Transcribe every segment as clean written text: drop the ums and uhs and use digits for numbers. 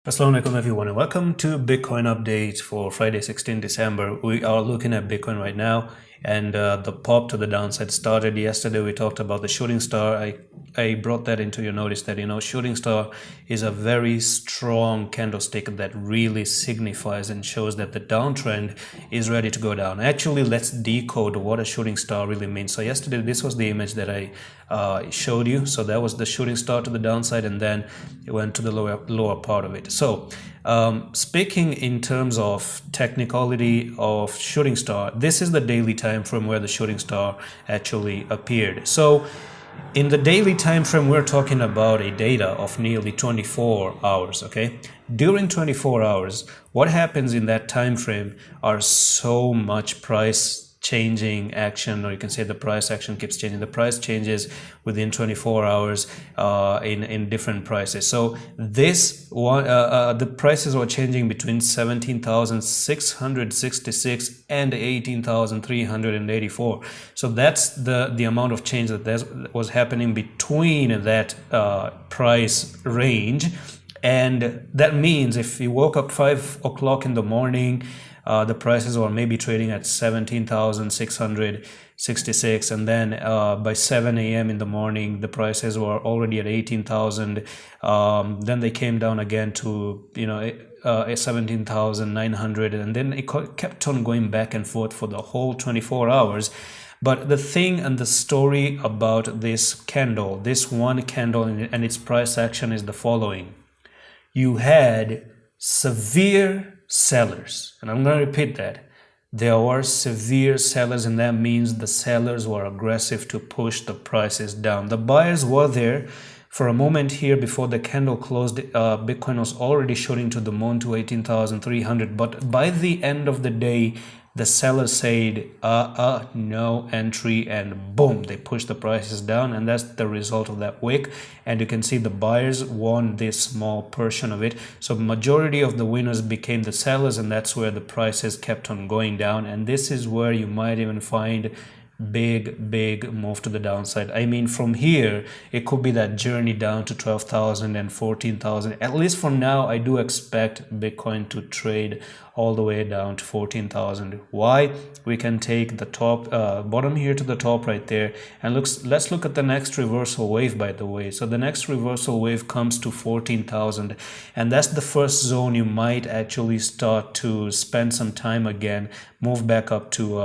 Assalamu alaikum everyone and welcome to Bitcoin update for Friday 16 December. We are looking at Bitcoin right now and the pop to the downside started yesterday. We talked about the shooting star. I brought that into your notice that shooting star is a very strong candlestick that really signifies and shows that the downtrend is ready to go down. Actually, let's decode what a shooting star really means. So yesterday this was the image that I showed you. So that was the shooting star to the downside, and then it went to the lower part of it. So speaking in terms of technicality of shooting star, this is the daily time frame where the shooting star actually appeared. So in the daily time frame, we're talking about a data of nearly 24 hours. Okay, during 24 hours, what happens in that time frame are so much price changing action, or you can say the price action keeps changing. The price changes within 24 hours in different prices. So this one, the prices were changing between 17,666 and 18,384. So that's the amount of change that was happening between that price range. And that means if you woke up 5 o'clock in the morning, the prices were maybe trading at 17,666, and then by 7 a.m. in the morning the prices were already at 18,000. Then they came down again to 17,900, and then it kept on going back and forth for the whole 24 hours. But the thing and the story about this candle, this one candle and its price action is the following. You had severe sellers, and I'm going to repeat that. There were severe sellers, and that means the sellers were aggressive to push the prices down. The buyers were there for a moment here before the candle closed. Bitcoin was already shooting to the moon to 18,300, but by the end of the day, the sellers said no entry, and boom, they pushed the prices down, and that's the result of that wick. And you can see the buyers won this small portion of it. So majority of the winners became the sellers, and that's where the prices kept on going down. And this is where you might even find big move to the downside. I mean, from here it could be that journey down to 12,000 and 14,000. At least for now, I do expect Bitcoin to trade all the way down to 14,000. Why? We can take the top bottom here to the top right there, and let's look at the next reversal wave, by the way. So the next reversal wave comes to 14,000, and that's the first zone you might actually start to spend some time again, move back up to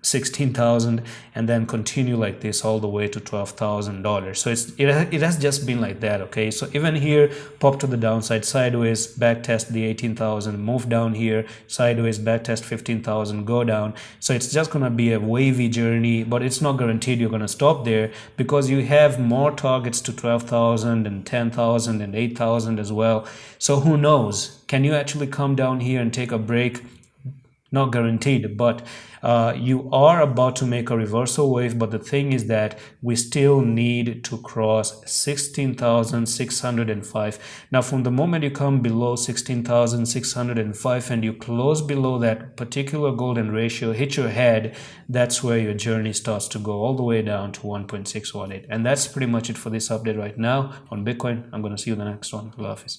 16,000, and then continue like this all the way to $12,000. So it has just been like that. Okay, so even here, pop to the downside, sideways, back test the 18,000, move down here, sideways, back test 15,000, go down. So it's just gonna be a wavy journey, but it's not guaranteed you're gonna stop there, because you have more targets to 12,000 and 10,000 and 8,000 as well. So who knows, can you actually come down here and take a break? Not guaranteed, but you are about to make a reversal wave. But the thing is that we still need to cross 16,605. Now, from the moment you come below 16,605 and you close below that particular golden ratio, hit your head, that's where your journey starts to go all the way down to 1.618. And that's pretty much it for this update right now on Bitcoin. I'm going to see you in the next one. Allah Hafiz.